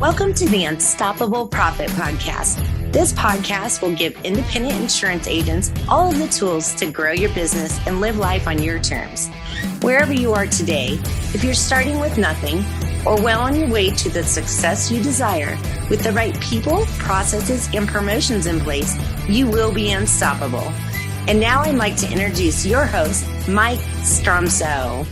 Welcome to the Unstoppable Profit Podcast. This podcast will give independent insurance agents all of the tools to grow your business and live life on your terms. Wherever you are today, if you're starting with nothing or well on your way to the success you desire, with the right people, processes, and promotions in place, you will be unstoppable. And now I'd like to introduce your host, Mike Stromsoe.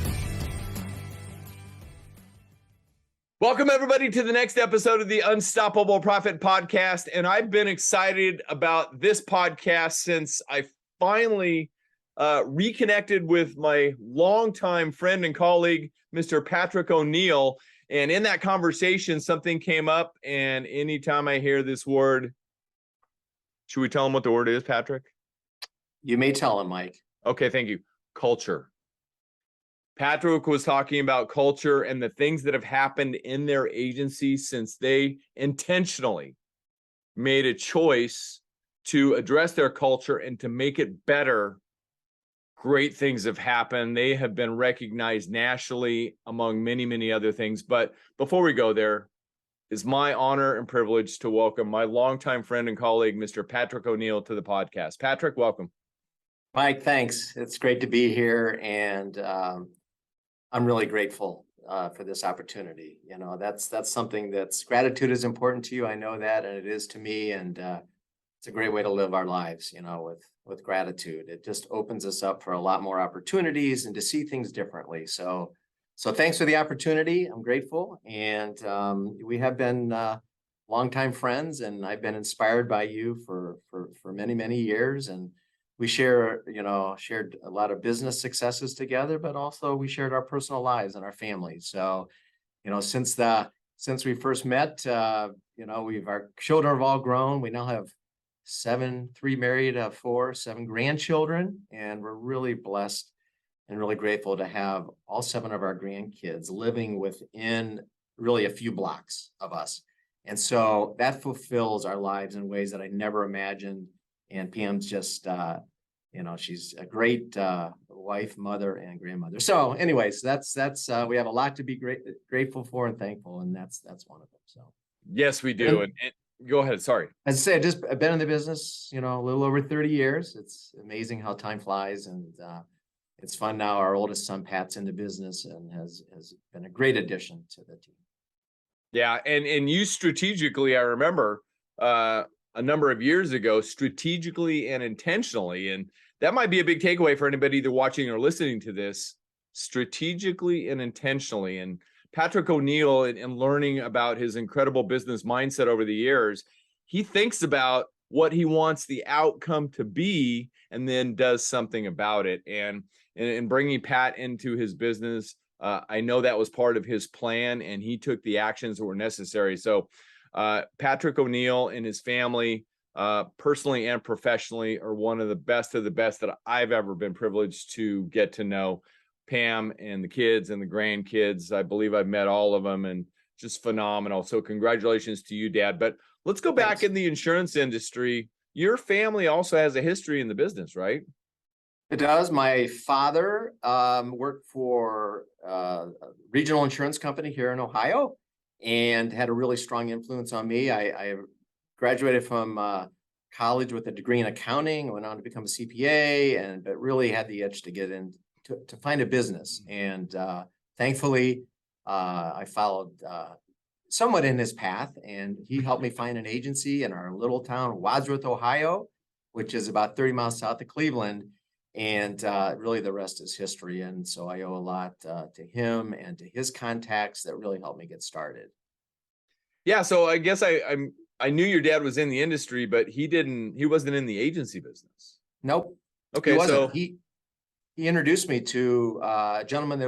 Welcome, everybody, to the next episode of the Unstoppable Profit Podcast. And I've been excited about this podcast since I finally reconnected with my longtime friend and colleague, Mr. Patrick O'Neill. And in that conversation, something came up. And anytime I hear this word, should we tell him what the word is, Patrick? You may tell him, Mike. Okay, thank you. Culture. Patrick was talking about culture and the things that have happened in their agency since they intentionally made a choice to address their culture and to make it better. Great things have happened. They have been recognized nationally, among many, many other things. But before we go there, it's my honor and privilege to welcome my longtime friend and colleague, Mr. Patrick O'Neill, to the podcast. Patrick, welcome. Mike, thanks. It's great to be here, and I'm really grateful for this opportunity. You know, that's something gratitude is important to you. I know that, and it is to me. And it's a great way to live our lives. You know, with gratitude, it just opens us up for a lot more opportunities and to see things differently. So thanks for the opportunity. I'm grateful, and we have been longtime friends, and I've been inspired by you for many, many years. And we shared a lot of business successes together, but also we shared our personal lives and our families. So, since we first met, our children have all grown. We now have 3 married, 7 grandchildren, and we're really blessed and really grateful to have all 7 of our grandkids living within really a few blocks of us. And so that fulfills our lives in ways that I never imagined. And Pam's just, she's a great wife, mother, and grandmother. So anyways, that's we have a lot to be grateful for and thankful. And that's one of them. So yes, we do. And go ahead. Sorry. As I say, I've been in the business, a little over 30 years. It's amazing how time flies, and it's fun now. Our oldest son, Pat's, in the business and has been a great addition to the team. Yeah. And you strategically, I remember, a number of years ago, strategically and intentionally, and that might be a big takeaway for anybody either watching or listening to this, strategically and intentionally. And Patrick O'Neill, in learning about his incredible business mindset over the years, he thinks about what he wants the outcome to be and then does something about it. And in bringing Pat into his business, I know that was part of his plan, and he took the actions that were necessary. So Patrick O'Neill and his family, personally and professionally, are one of the best that I've ever been privileged to get to know. Pam and the kids and the grandkids, I believe I've met all of them, and just phenomenal. So congratulations to you, Dad. But let's go back. Thanks. In the insurance industry. Your family also has a history in the business, right? It does. My father worked for a regional insurance company here in Ohio, and had a really strong influence on me. I graduated from college with a degree in accounting, went on to become a CPA, but really had the itch to get in to find a business. And thankfully, I followed somewhat in his path, and he helped me find an agency in our little town, Wadsworth, Ohio, which is about 30 miles south of Cleveland. And really the rest is history. And so I owe a lot to him and to his contacts that really helped me get started. Yeah. So I guess I knew your dad was in the industry, but he wasn't in the agency business. Nope. Okay. He wasn't. He introduced me to a gentleman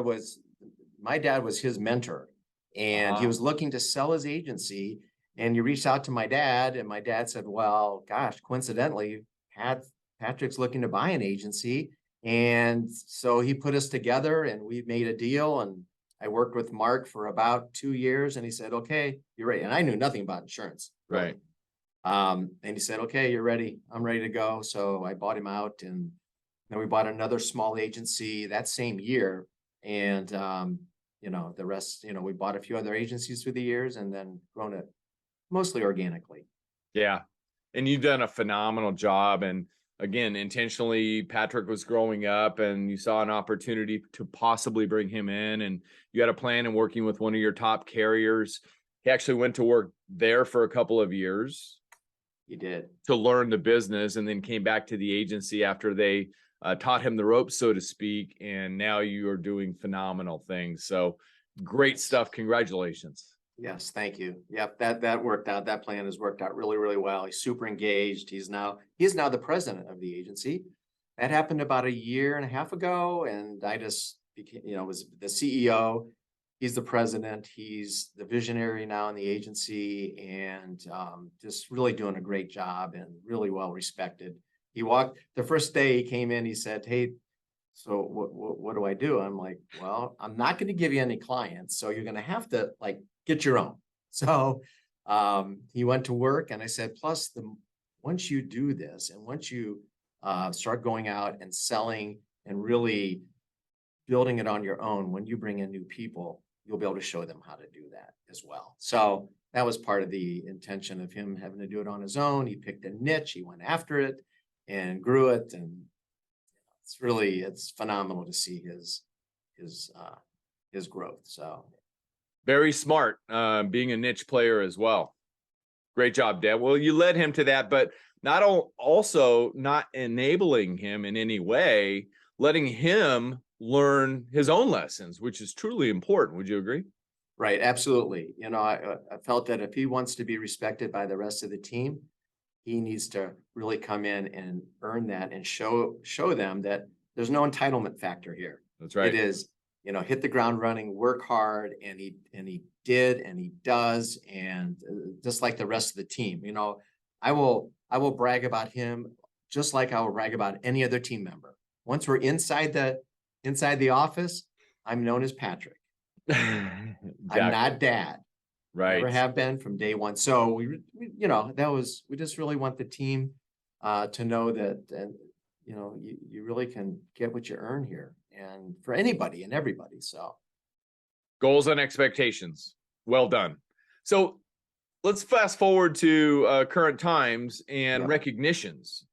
my dad was his mentor, and he was looking to sell his agency, and he reached out to my dad, and my dad said, well, gosh, coincidentally, Patrick's looking to buy an agency. And so he put us together, and we made a deal, and I worked with Mark for about 2 years, and he said, okay, you're ready. And I knew nothing about insurance. Right. And he said, okay, you're ready. I'm ready to go. So I bought him out, and then we bought another small agency that same year. And, the rest, we bought a few other agencies through the years and then grown it mostly organically. Yeah. And you've done a phenomenal job. And again, intentionally, Patrick was growing up and you saw an opportunity to possibly bring him in, and you had a plan in working with one of your top carriers. He actually went to work there for a couple of years. He did. To learn the business, and then came back to the agency after they taught him the ropes, so to speak. And now you are doing phenomenal things. So great stuff. Congratulations. Yes, thank you. Yep, that worked out. That plan has worked out really, really well. He's super engaged. He's now the president of the agency. That happened about a year and a half ago, and I just became, was the CEO. He's the president. He's the visionary now in the agency, and just really doing a great job and really well respected. He walked the first day he came in. He said, "Hey, so what do I do?" I'm like, "Well, I'm not going to give you any clients, so you're going to have to get your own." So he went to work, and I said, "Plus, once you do this, and once you start going out and selling and really building it on your own, when you bring in new people, you'll be able to show them how to do that as well." So that was part of the intention of him having to do it on his own. He picked a niche, he went after it and grew it. And it's phenomenal to see his growth. So very smart, being a niche player as well. Great job, Deb. Well, you led him to that, but also not enabling him in any way, letting him learn his own lessons, which is truly important. Would you agree? Right. Absolutely. I felt that if he wants to be respected by the rest of the team, he needs to really come in and earn that and show them that there's no entitlement factor here. That's right. It is, hit the ground running, work hard, and he did, and he does, and just like the rest of the team. I will brag about him just like I will brag about any other team member. Once we're inside the office, I'm known as Patrick. Exactly. I'm not Dad. Right. Never have been from day one. So we just really want the team to know that, and you really can get what you earn here, and for anybody and everybody. So goals and expectations. Well done. So let's fast forward to current times and recognitions.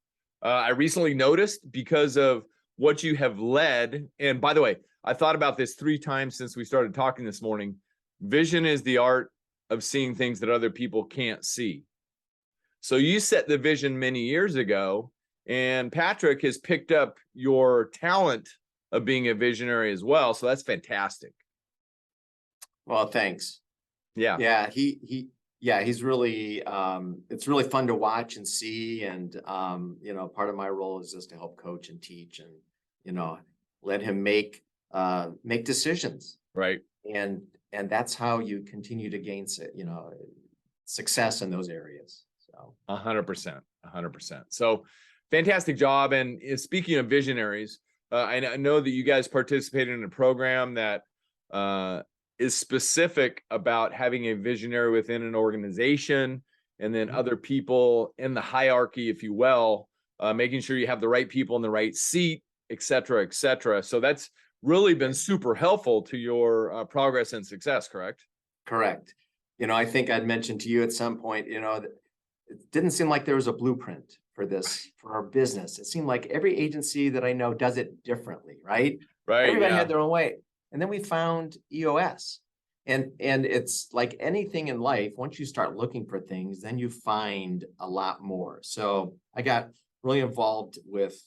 I recently noticed, because of what you have led, and by the way, I thought about this 3 times since we started talking this morning. Vision is the art of seeing things that other people can't see. So you set the vision many years ago, and Patrick has picked up your talent of being a visionary as well. So that's fantastic. Well, thanks. Yeah. Yeah. He's really, it's really fun to watch and see. And, part of my role is just to help coach and teach and, let him make decisions. Right. And that's how you continue to gain, success in those areas. So 100%. So fantastic job. And speaking of visionaries, I know that you guys participated in a program that is specific about having a visionary within an organization, and then other people in the hierarchy, if you will, making sure you have the right people in the right seat, et cetera, et cetera. So that's really been super helpful to your progress and success, correct? Correct. I think I'd mentioned to you at some point, it didn't seem like there was a blueprint for this, for our business. It seemed like every agency that I know does it differently, right? Right. Everybody had their own way. And then we found EOS. And it's like anything in life, once you start looking for things, then you find a lot more. So I got really involved with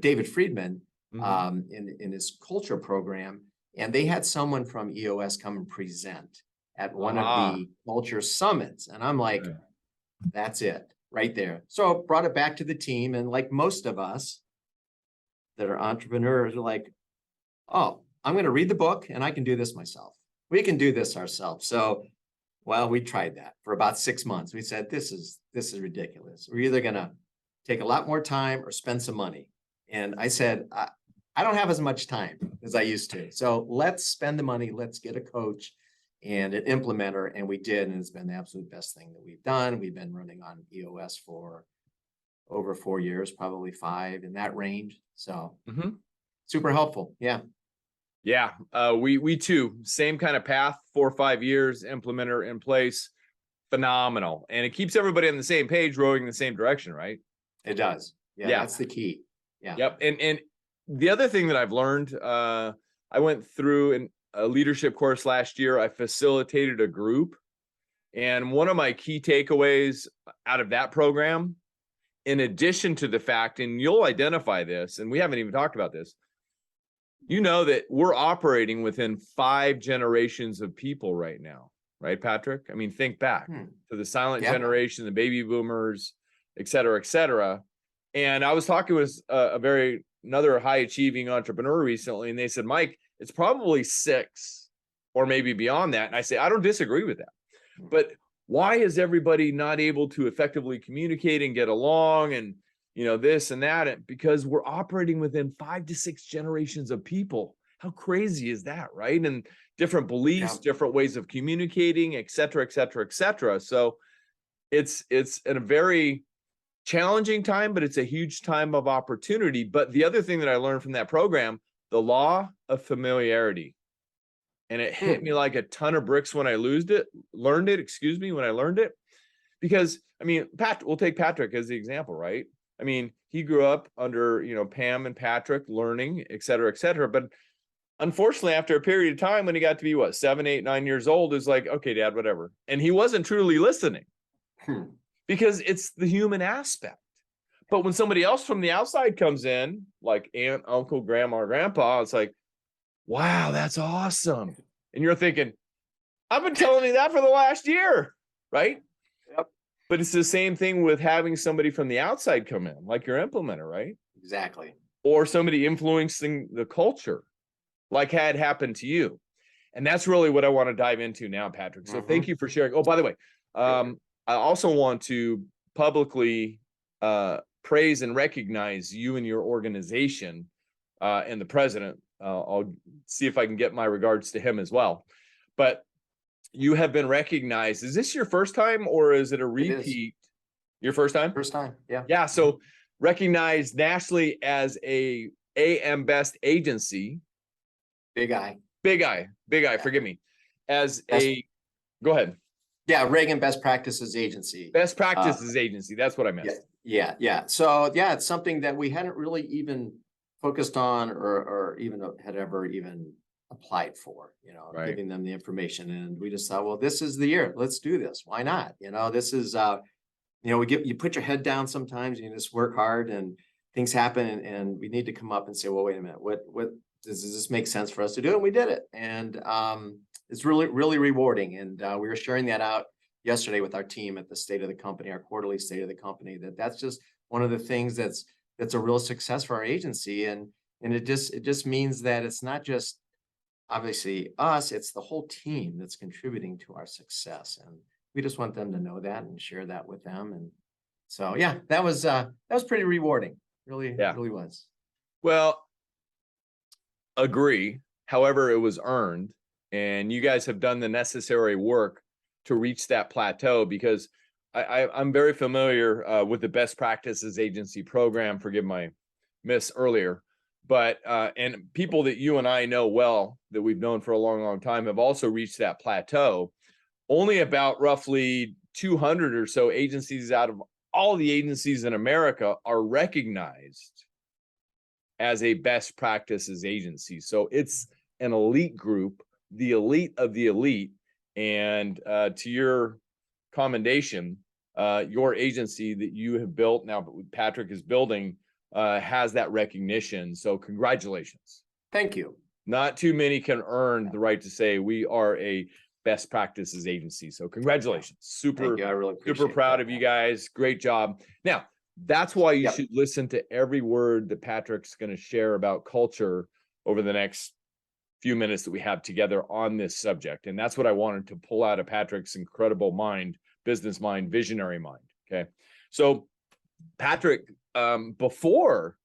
David Friedman in his culture program. And they had someone from EOS come and present at one of the culture summits. And I'm like, that's it right there. So brought it back to the team. And like most of us that are entrepreneurs are like, oh, I'm going to read the book and I can do this myself. We can do this ourselves. So, well, we tried that for about 6 months. We said, this is ridiculous. We're either going to take a lot more time or spend some money. And I said, I don't have as much time as I used to. So let's spend the money. Let's get a coach and an implementer. And we did. And it's been the absolute best thing that we've done. We've been running on EOS for over 4 years, probably 5 in that range. So super helpful. Yeah. Yeah, we too, same kind of path, 4 or 5 years, implementer in place, phenomenal. And it keeps everybody on the same page, rowing in the same direction, right? It does. Yeah, Yeah. that's the key. Yeah. Yep. And the other thing that I've learned, I went through a leadership course last year. I facilitated a group. And one of my key takeaways out of that program, in addition to the fact, and you'll identify this, and we haven't even talked about this, you know that we're operating within 5 generations of people right now, right, Patrick? I mean, think back to the silent generation, the baby boomers, et cetera, et cetera. And I was talking with another high achieving entrepreneur recently, and they said, Mike, it's probably 6 or maybe beyond that. And I say, I don't disagree with that. But why is everybody not able to effectively communicate and get along and, this and that? And because we're operating within 5 to 6 generations of people. How crazy is that, right? And different beliefs, different ways of communicating, et cetera, et cetera, et cetera. So it's in a very challenging time, but it's a huge time of opportunity. But the other thing that I learned from that program, the law of familiarity. And it hit me like a ton of bricks when I learned it. Because, I mean, we'll take Patrick as the example, right? I mean, he grew up under, Pam and Patrick learning, et cetera, et cetera. But unfortunately, after a period of time, when he got to be 7, 8, 9 years old, it's like, okay, Dad, whatever. And he wasn't truly listening because it's the human aspect. But when somebody else from the outside comes in, like aunt, uncle, grandma, or grandpa, it's like, wow, that's awesome. And you're thinking, I've been telling you that for the last year, right? Yep. But it's the same thing with having somebody from the outside come in, like your implementer, right? Exactly. Or somebody influencing the culture, like had happened to you. And that's really what I want to dive into now, Patrick. So thank you for sharing. Oh, by the way, I also want to publicly praise and recognize you and your organization and the president. I'll see if I can get my regards to him as well. But you have been recognized. Is this your first time or is it a repeat? Your first time? First time. Yeah. Yeah. So recognized nationally as a AM Best agency. Big I. Forgive me. Go ahead. Yeah. Reagan Best Practices Agency. Best Practices Agency. That's what I meant. Yeah. So it's something that we hadn't really even focused on or even had ever even applied for, giving them the information. And we just thought, well, this is the year. Let's do this. Why not? This is, you put your head down sometimes, you just work hard and things happen. And we need to come up and say, well, wait a minute, what does this make sense for us to do? And we did it. And it's really, really rewarding. And we were sharing that out yesterday with our team at the State of the Company, our quarterly State of the Company, that's just one of the things that's a real success for our agency. And it just means that it's not just obviously us, it's the whole team that's contributing to our success. And we just want them to know that and share that with them. And so, that was pretty rewarding. Really was. Well, agree. However, it was earned and you guys have done the necessary work to reach that plateau because I'm very familiar with the Best Practices Agency program. Forgive my miss earlier, but and people that you and I know well, that we've known for a long, long time, have also reached that plateau. Only about roughly 200 or so agencies out of all the agencies in America are recognized as a Best Practices Agency. So it's an elite group, the elite of the elite. And to your commendation, your agency that you have built now, Patrick is building, has that recognition. So congratulations. Thank you. Not too many can earn the right to say we are a Best Practices Agency. So congratulations. Thank you. I really appreciate super proud of you guys. Great job. Now, that's why you should listen to every word that Patrick's going to share about culture over the next few minutes that we have together on this subject. And that's what I wanted to pull out of Patrick's incredible mind, business mind, visionary mind. Okay. So Patrick, before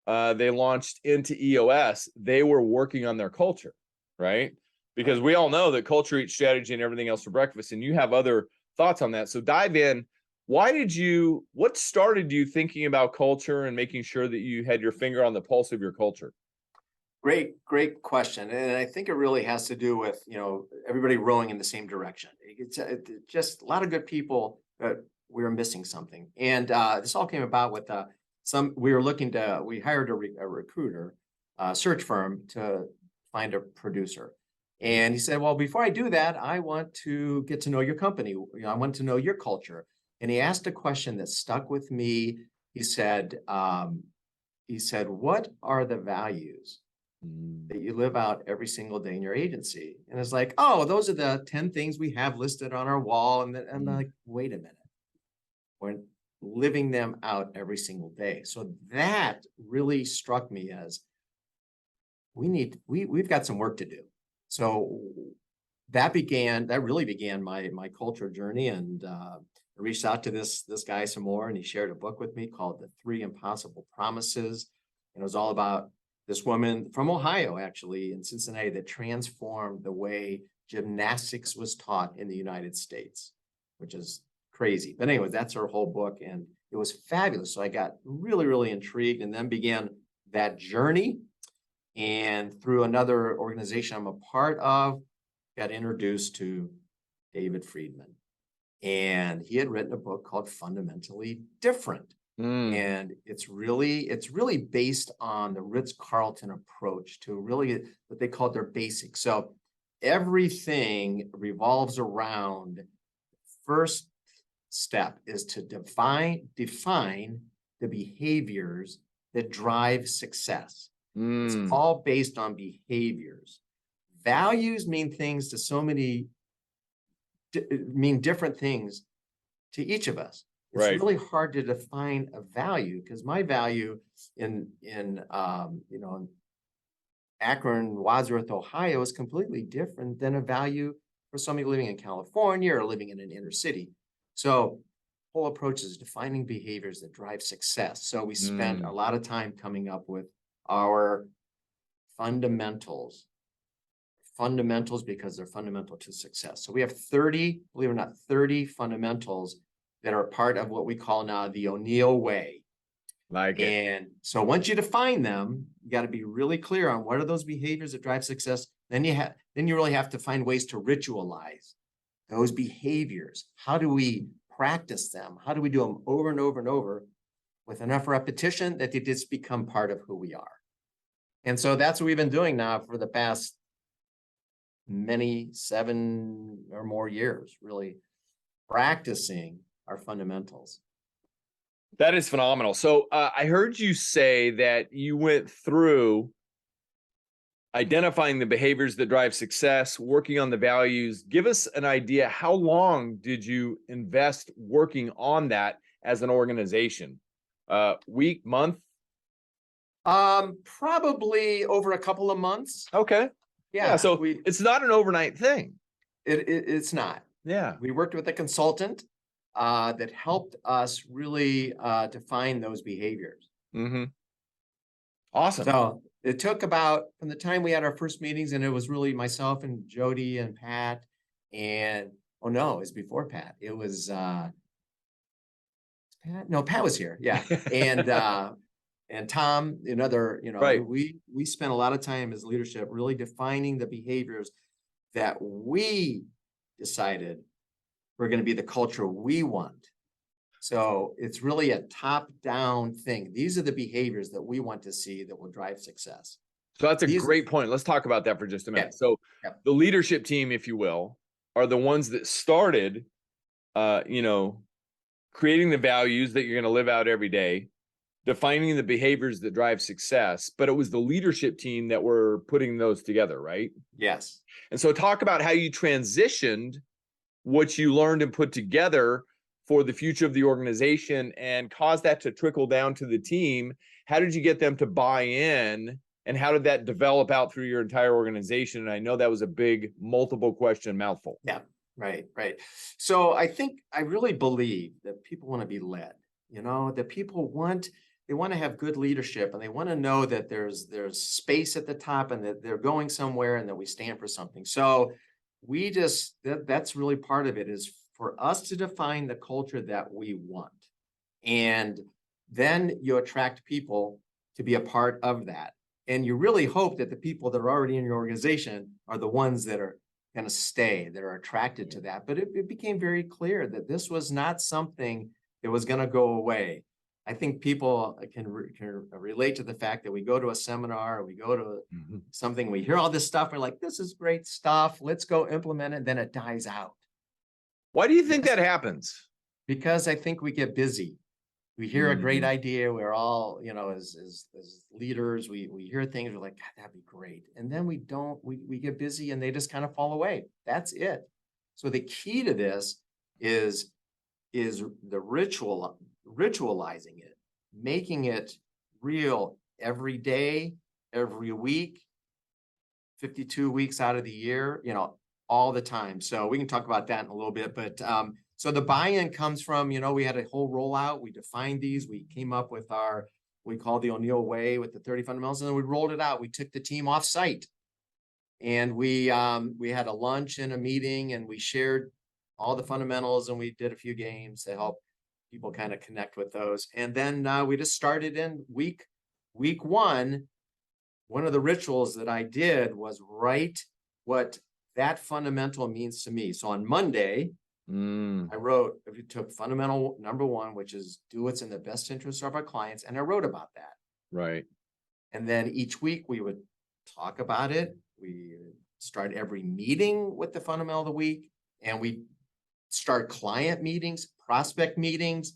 they launched into EOS, they were working on their culture, right? Because we all know that culture eats strategy and everything else for breakfast. And you have other thoughts on that. So dive in. What started you thinking about culture and making sure that you had your finger on the pulse of your culture? Great question. And I think it really has to do with, everybody rowing in the same direction. It's just a lot of good people, but we were missing something. And this all came about with we hired a recruiter, search firm to find a producer. And he said, well, before I do that, I want to get to know your company. I want to know your culture. And he asked a question that stuck with me. He said, what are the values that you live out every single day in your agency? And it's like, oh, those are the 10 things we have listed on our wall. And then I'm like, wait a minute. We're living them out every single day. So that really struck me as we've got some work to do. So that really began my culture journey. And I reached out to this guy some more, and he shared a book with me called The 3 Impossible Promises. And it was all about this woman from Ohio, actually, in Cincinnati, that transformed the way gymnastics was taught in the United States, which is crazy. But anyway, that's her whole book, and it was fabulous. So I got really, really intrigued, and then began that journey. And through another organization I'm a part of, got introduced to David Friedman. And he had written a book called Fundamentally Different. And it's really based on the Ritz-Carlton approach to really what they call their basics. So everything revolves around, first step is to define the behaviors that drive success. It's all based on behaviors. Values mean different things to each of us. It's really hard to define a value, because my value in Akron, Wadsworth, Ohio is completely different than a value for somebody living in California or living in an inner city. So the whole approach is defining behaviors that drive success. So we spent a lot of time coming up with our fundamentals because they're fundamental to success. So we have 30, believe it or not, 30 fundamentals that are part of what we call now the O'Neill way. Like it. And so once you define them, you got to be really clear on what are those behaviors that drive success. Then you really have to find ways to ritualize those behaviors. How do we practice them? How do we do them over and over and over with enough repetition that they just become part of who we are? And so that's what we've been doing now for the past 7 or more years, really practicing our fundamentals. That is phenomenal. So I heard you say that you went through identifying the behaviors that drive success, working on the values. Give us an idea. How long did you invest working on that as an organization? Week, month? Probably over a couple of months. Okay. Yeah. So it's not an overnight thing. It's not. Yeah. We worked with a consultant that helped us really define those behaviors. Awesome. So it took about, from the time we had our first meetings, and it was really myself and Jody and Pat, and oh no, it was before Pat. It was Pat. No, Pat was here. Yeah. And Tom, another, we spent a lot of time as leadership really defining the behaviors that we decided were going to be the culture we want. So it's really a top-down thing. These are the behaviors that we want to see that will drive success. So that's a great point. Let's talk about that for just a minute. Yeah. So the leadership team, if you will, are the ones that started, creating the values that you're going to live out every day, defining the behaviors that drive success, but it was the leadership team that were putting those together, right? Yes. And so talk about how you transitioned what you learned and put together for the future of the organization and caused that to trickle down to the team. How did you get them to buy in, and how did that develop out through your entire organization? And I know that was a big multiple question mouthful. Yeah, right. So I really believe that people want to be led, that people want to have good leadership, and they want to know that there's space at the top and that they're going somewhere and that we stand for something. So that's really part of it, is for us to define the culture that we want. And then you attract people to be a part of that. And you really hope that the people that are already in your organization are the ones that are going to stay, that are attracted to that. But it became very clear that this was not something that was going to go away. I think people can relate to the fact that we go to a seminar, or we go to something, we hear all this stuff, we're like, this is great stuff, let's go implement it, then it dies out. Why do you think that happens? Because I think we get busy. We hear a great idea, we're all, as leaders, we hear things, we're like, God, that'd be great. And then we get busy and they just kind of fall away. That's it. So the key to this is the ritualizing it, making it real every day, every week, 52 weeks out of the year, all the time. So we can talk about that in a little bit, but so the buy-in comes from, we had a whole rollout, we defined these, we came up with we call the O'Neill way with the 30 fundamentals, and then we rolled it out. We took the team off site and we had a lunch and a meeting, and we shared all the fundamentals, and we did a few games to help people kind of connect with those. And then we just started in week one. One of the rituals that I did was write what that fundamental means to me. So on Monday, I wrote, if you took fundamental number one, which is do what's in the best interest of our clients, and I wrote about that. Right. And then each week we would talk about it. We start every meeting with the fundamental of the week, and we start client meetings, prospect meetings.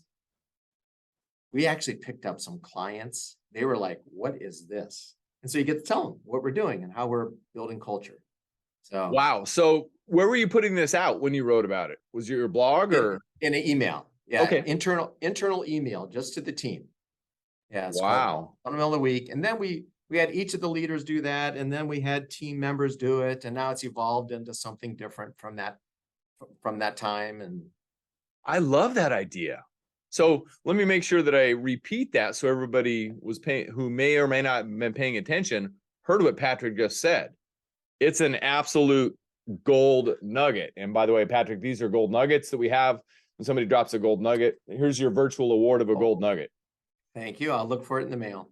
We actually picked up some clients. They were like, what is this? And so you get to tell them what we're doing and how we're building culture. So wow. So where were you putting this out when you wrote about it? Was it your blog or in an email? Yeah. Okay. Internal email just to the team. Yeah. It's wow. Fundamental of the week. And then we had each of the leaders do that. And then we had team members do it. And now it's evolved into something different from that time. And I love that idea. So let me make sure that I repeat that so everybody who may or may not have been paying attention heard what Patrick just said. It's an absolute gold nugget. And by the way, Patrick, these are gold nuggets that we have. When somebody drops a gold nugget, here's your virtual award of a gold nugget. Thank you. I'll look for it in the mail.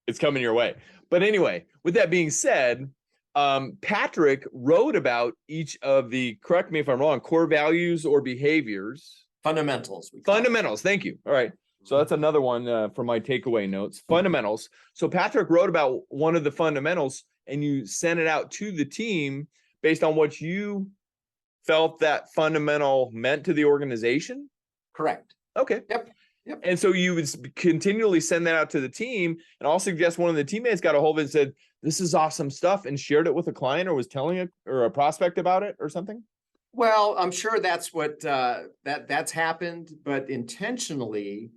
It's coming your way. But anyway, with that being said, Patrick wrote about each of the, correct me if I'm wrong, core values or behaviors. Fundamentals. Fundamentals. Thank you. All right. So that's another one for my takeaway notes. Fundamentals. So Patrick wrote about one of the fundamentals, and you sent it out to the team based on what you felt that fundamental meant to the organization? Correct. Okay. Yep. And so you would continually send that out to the team, and I'll suggest one of the teammates got a hold of it and said, this is awesome stuff, and shared it with a client or was telling it or a prospect about it or something? Well, I'm sure that's what that's happened, but intentionally,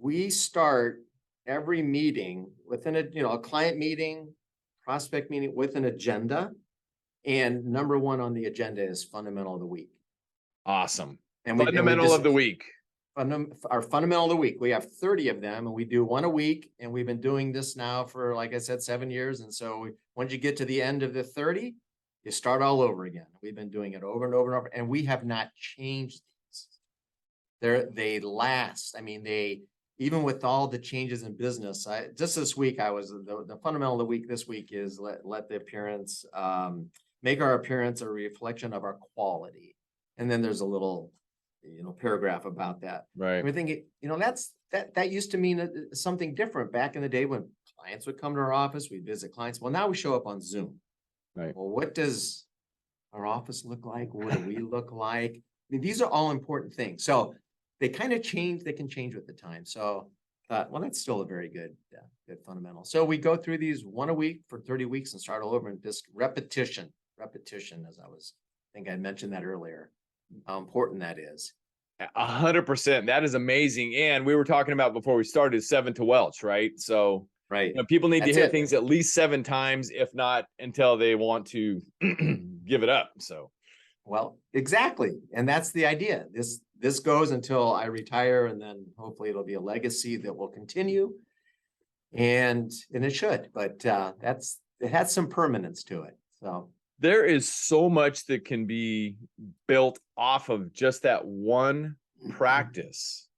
we start every meeting within a client meeting, prospect meeting with an agenda. And number one on the agenda is fundamental of the week. Awesome. And fundamental of the week. Our fundamental of the week. We have 30 of them, and we do one a week. And we've been doing this now for, like I said, 7 years. And so once you get to the end of the 30, you start all over again. We've been doing it over and over and over, and we have not changed these. They last. I mean, even with all the changes in business, just this week, the fundamental of the week this week is let the appearance, make our appearance a reflection of our quality. And then there's a little, paragraph about that. Right. We're thinking, that used to mean something different back in the day when clients would come to our office, we'd visit clients. Well, now we show up on Zoom. Right. Well, what does our office look like? What do we look like? I mean, these are all important things. So they kind of change. They can change with the time. So, well, that's still a very good fundamental. So we go through these one a week for 30 weeks and start all over, and just repetition, as I think I mentioned that earlier, how important that is. 100%. That is amazing. And we were talking about before we started 7 to Welch, right? So right. People need to hear things at least 7 times, if not until they want to give it up. So, well, exactly. And that's the idea. This goes until I retire, and then hopefully it'll be a legacy that will continue. And it should, but it has some permanence to it. So there is so much that can be built off of just that one practice.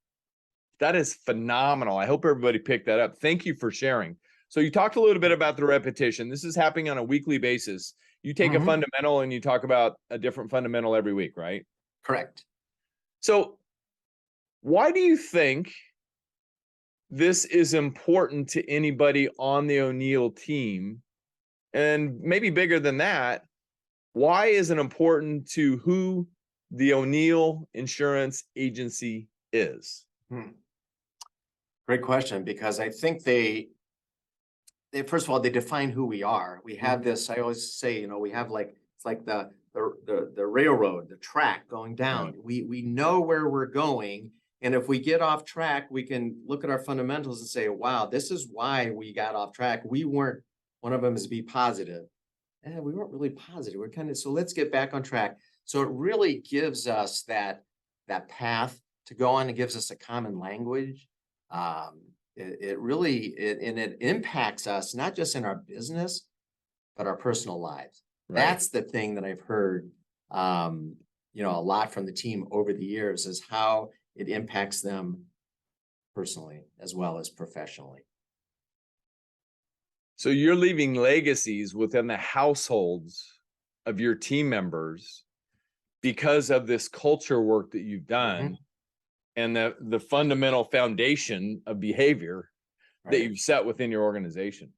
That is phenomenal. I hope everybody picked that up. Thank you for sharing. So you talked a little bit about the repetition. This is happening on a weekly basis. You take a fundamental and you talk about a different fundamental every week, right? Correct. So why do you think this is important to anybody on the O'Neill team? And maybe bigger than that, why is it important to who the O'Neill Insurance Agency is? Great question, because I think they first of all, they define who we are. We have this, I always say, you know, we have like, it's like the railroad, the track going down. Right. We know where we're going. And if we get off track, we can look at our fundamentals and say, wow, this is why we got off track. We weren't, one of them is be positive. And we weren't really positive. We're kind of, so let's get back on track. So it really gives us that path to go on. It gives us a common language. It really impacts us, not just in our business, but our personal lives. Right. That's the thing that I've heard, you know, a lot from the team over the years, is how it impacts them personally as well as professionally. So you're leaving legacies within the households of your team members because of this culture work that you've done. And the fundamental foundation of behavior that you've set within your organization.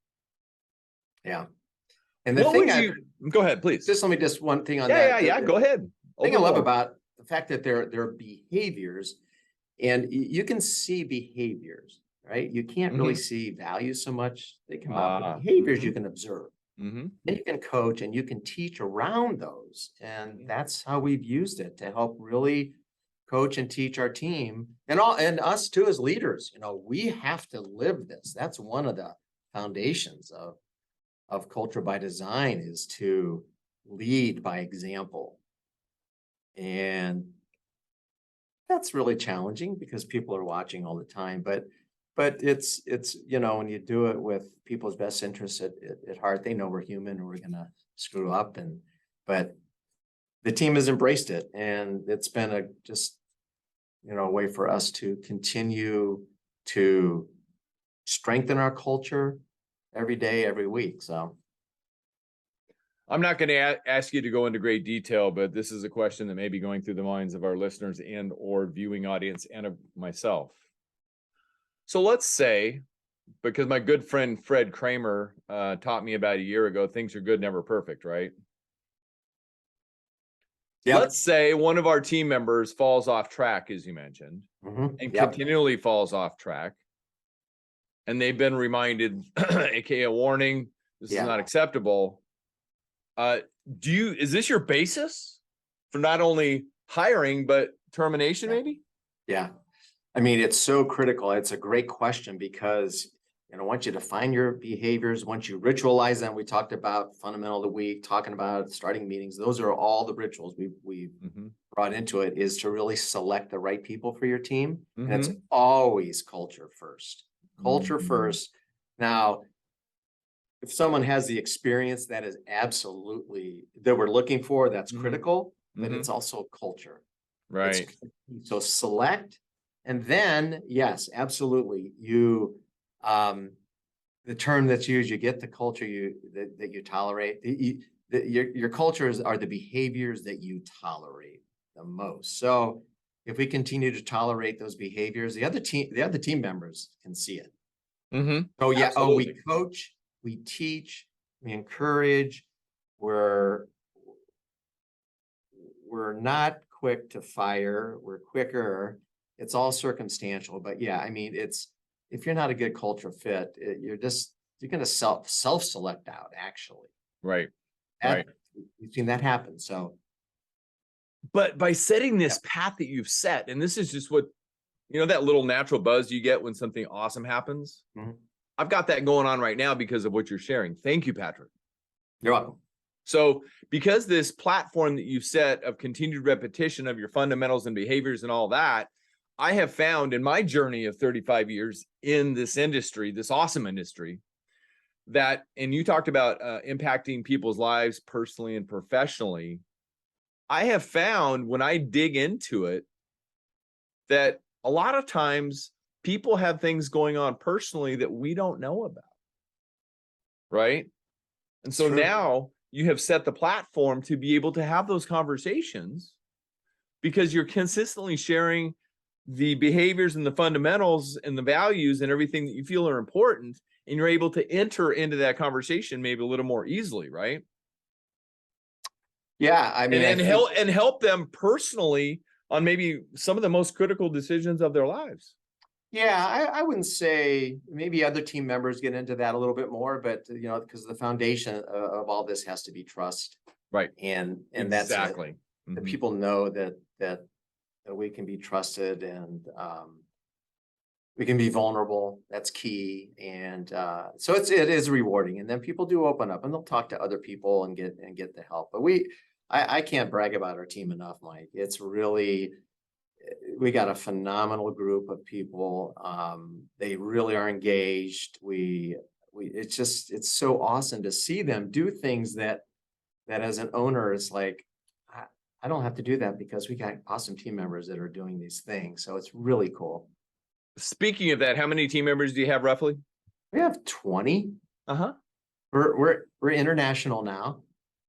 Yeah. And the thing go ahead, please. Just let me just one thing on that. Yeah, go ahead. The thing I love about the fact that they're behaviors, and you can see behaviors, right? You can't really see values so much. They come out. Behaviors you can observe. And you can coach and you can teach around those. And that's how we've used it to help really coach and teach our team, and us too as leaders. You know, we have to live this. That's one of the foundations of culture by design, is to lead by example. And that's really challenging because people are watching all the time, but it's, you know, when you do it with people's best interests at heart, they know we're human and we're going to screw up, but the team has embraced it, and it's been a way for us to continue to strengthen our culture every day, every week. So I'm not going to ask you to go into great detail, but this is a question that may be going through the minds of our listeners and or viewing audience and of myself. So let's say, because my good friend Fred Kramer taught me about a year ago, things are good, never perfect, right? Yep. Let's say one of our team members falls off track, as you mentioned, and continually falls off track. And they've been reminded, aka a warning, this is not acceptable. Is this your basis for not only hiring, but termination maybe? Yeah. I mean, it's so critical. It's a great question, because once you define your behaviors, once you ritualize them, we talked about fundamental of the week, talking about starting meetings. Those are all the rituals we've brought into it, is to really select the right people for your team. And it's always culture first. Culture first. Now, if someone has the experience, that is absolutely that we're looking for, that's critical, but it's also culture. Right. So select, and then yes, absolutely. You the term that's used, you get the culture that you tolerate. Your cultures are the behaviors that you tolerate the most. So if we continue to tolerate those behaviors, the other team members can see it. Oh yeah. Absolutely. We coach, we teach, we encourage. We're not quick to fire. We're quicker. It's all circumstantial, but yeah, I mean, if you're not a good culture fit, you're going to self-select out, actually. Right. You've seen that happen. So, but by setting this path that you've set, and this is just what, that little natural buzz you get when something awesome happens. I've got that going on right now because of what you're sharing. Thank you, Patrick. You're welcome. So because this platform that you've set of continued repetition of your fundamentals and behaviors and all that, I have found in my journey of 35 years in this industry, this awesome industry, that, and you talked about impacting people's lives personally and professionally. I have found when I dig into it that a lot of times people have things going on personally that we don't know about. right? And so True. now you have set the platform to be able to have those conversations because you're consistently sharing the behaviors and the fundamentals and the values and everything that you feel are important, and you're able to enter into that conversation maybe a little more easily, right? Yeah, I mean, and help them personally on maybe some of the most critical decisions of their lives. Yeah, I wouldn't say, maybe other team members get into that a little bit more, but because the foundation of all this has to be trust. Right. And Exactly. that's it. That people know that we can be trusted, and we can be vulnerable. That's key. And so it is rewarding. And then people do open up and they'll talk to other people and get the help. But I can't brag about our team enough, Mike. It's really, we got a phenomenal group of people. They really are engaged. It's so awesome to see them do things that as an owner, it's like, I don't have to do that because we got awesome team members that are doing these things. So it's really cool. Speaking of that, how many team members do you have roughly? We have 20. Uh-huh. We're international now.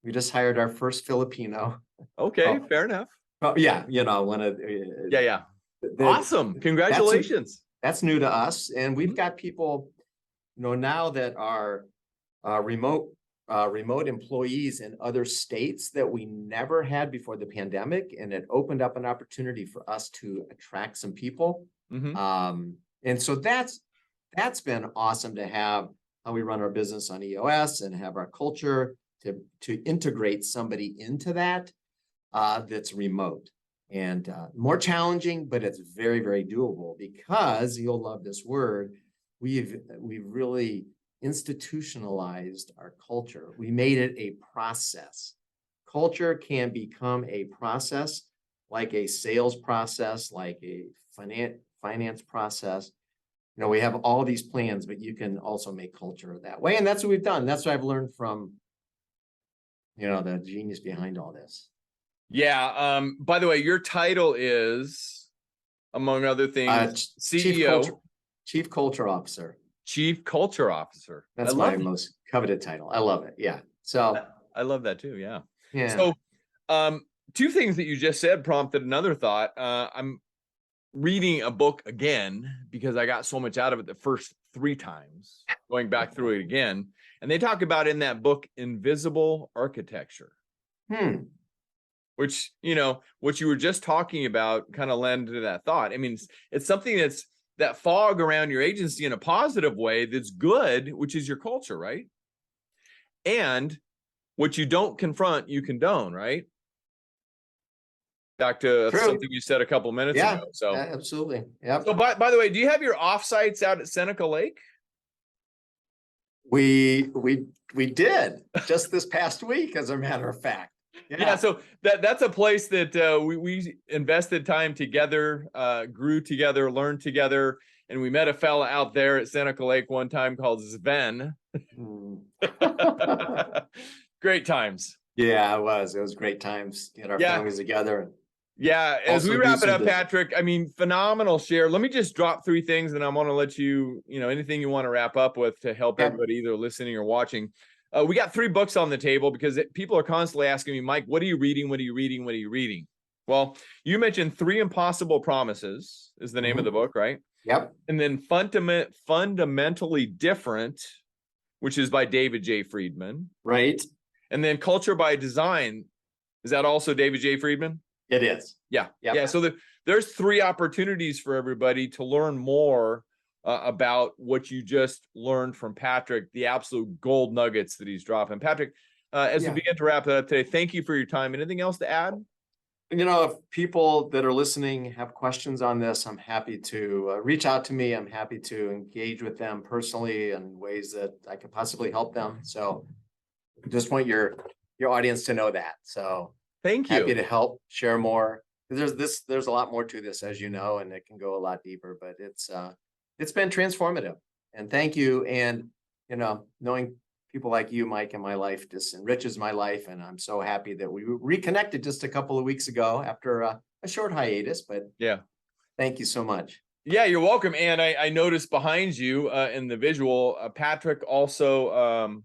We just hired our first Filipino. Okay, fair enough. Oh yeah, Yeah. Awesome. Congratulations. That's new to us. And we've got people, now that are remote employees in other states that we never had before the pandemic, and it opened up an opportunity for us to attract some people. And so that's been awesome to have how we run our business on EOS and have our culture to integrate somebody into that that's remote, and more challenging, but it's very, very doable, because you'll love this word. We've really institutionalized our culture. We made it a process. Culture can become a process, like a sales process, like a finance process. We have all these plans, but you can also make culture that way. And that's what we've done. That's what I've learned from, the genius behind all this. Yeah. By the way, your title is, among other things, CEO. Chief Culture Officer. Chief Culture Officer. That's my most coveted title. I love it. Yeah. So I love that too. Yeah. Yeah. So two things that you just said prompted another thought. I'm reading a book again because I got so much out of it the first 3 times, going back through it again. And they talk about in that book, invisible architecture. Which, what you were just talking about kind of led to that thought. I mean, it's something that's that fog around your agency in a positive way that's good, which is your culture, right? And what you don't confront, you condone, right? Back to something you said a couple minutes ago. So absolutely. Yeah. So by the way, do you have your offsites out at Seneca Lake? We did just this past week, as a matter of fact. Yeah, so that's a place that we invested time together, grew together, learned together, and we met a fella out there at Seneca Lake one time called Sven. Great times. Yeah, it was great times. Get our families together. Yeah, as we wrap it up, Patrick, I mean, phenomenal share. Let me just drop 3 things, and I want to let you, anything you want to wrap up with to help everybody either listening or watching. We got 3 books on the table because people are constantly asking me, Mike, what are you reading? What are you reading? What are you reading? Well, you mentioned 3 Impossible Promises is the name of the book, right? Yep. And then Fundamentally Different, which is by David J. Friedman. Right. And then Culture by Design. Is that also David J. Friedman? It is. Yeah. Yep. Yeah. So there's 3 opportunities for everybody to learn more about what you just learned from Patrick, the absolute gold nuggets that he's dropping. Patrick, as we begin to wrap it up today, thank you for your time. Anything else to add? If people that are listening have questions on this, I'm happy to reach out to me. I'm happy to engage with them personally in ways that I could possibly help them. So just want your audience to know that. So thank you. Happy to help share more. There's a lot more to this, as you know, and it can go a lot deeper, but it's been transformative, and thank you. And, knowing people like you, Mike, in my life just enriches my life. And I'm so happy that we reconnected just a couple of weeks ago after a short hiatus, but thank you so much. Yeah, you're welcome. And I noticed behind you in the visual, Patrick also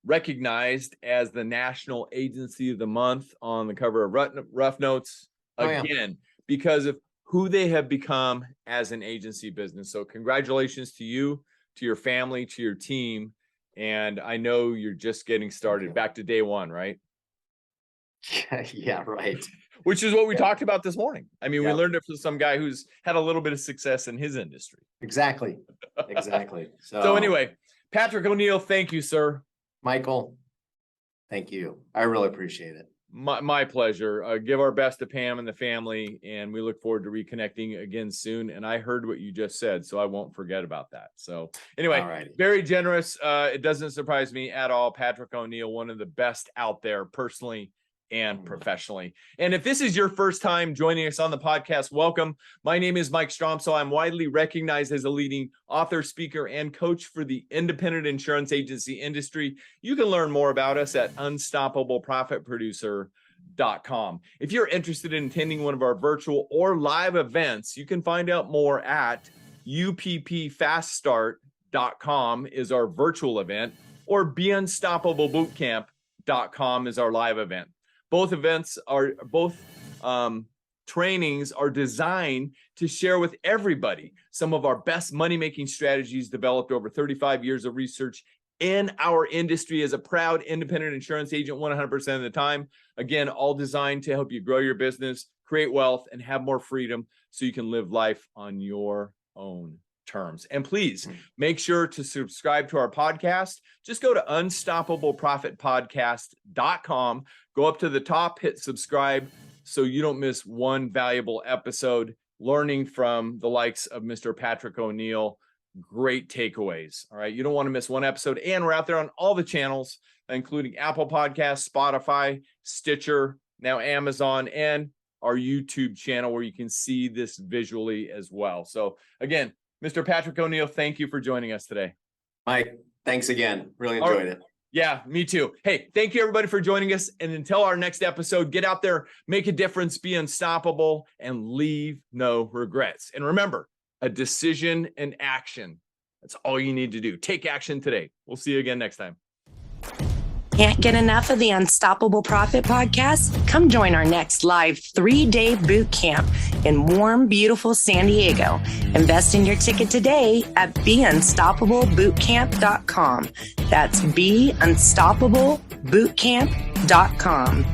recognized as the National Agency of the Month on the cover of Rough Notes again, because of who they have become as an agency business. So congratulations to you, to your family, to your team. And I know you're just getting started, back to day one, right? Yeah, right. Which is what we talked about this morning. I mean, we Yep. learned it from some guy who's had a little bit of success in his industry. Exactly. So anyway, Patrick O'Neill, thank you, sir. Michael, thank you. I really appreciate it. My pleasure. Give our best to Pam and the family, and we look forward to reconnecting again soon. And I heard what you just said, so I won't forget about that. So anyway, Alrighty. very generous. It doesn't surprise me at all. Patrick O'Neill, one of the best out there personally and professionally. And if this is your first time joining us on the podcast, welcome. My name is Mike Stromsoe. I'm widely recognized as a leading author, speaker, and coach for the independent insurance agency industry. You can learn more about us at unstoppableprofitproducer.com. If you're interested in attending one of our virtual or live events, you can find out more at uppfaststart.com is our virtual event, or beunstoppablebootcamp.com is our live event. Both trainings are designed to share with everybody some of our best money-making strategies developed over 35 years of research in our industry as a proud independent insurance agent 100% of the time. Again, all designed to help you grow your business, create wealth, and have more freedom so you can live life on your own terms. And please make sure to subscribe to our podcast. Just go to unstoppableprofitpodcast.com. Go up to the top, hit subscribe so you don't miss one valuable episode, learning from the likes of Mr. Patrick O'Neill. Great takeaways. All right. You don't want to miss one episode. And we're out there on all the channels, including Apple Podcasts, Spotify, Stitcher, now Amazon, and our YouTube channel where you can see this visually as well. So again, Mr. Patrick O'Neill, thank you for joining us today. Mike, thanks again. Really enjoyed it. Yeah, me too. Hey, thank you everybody for joining us. And until our next episode, get out there, make a difference, be unstoppable, and leave no regrets. And remember, a decision and action. That's all you need to do. Take action today. We'll see you again next time. Can't get enough of the Unstoppable Profit podcast? Come join our next live 3-day boot camp in warm, beautiful San Diego. Invest in your ticket today at beunstoppablebootcamp.com. That's beunstoppablebootcamp.com.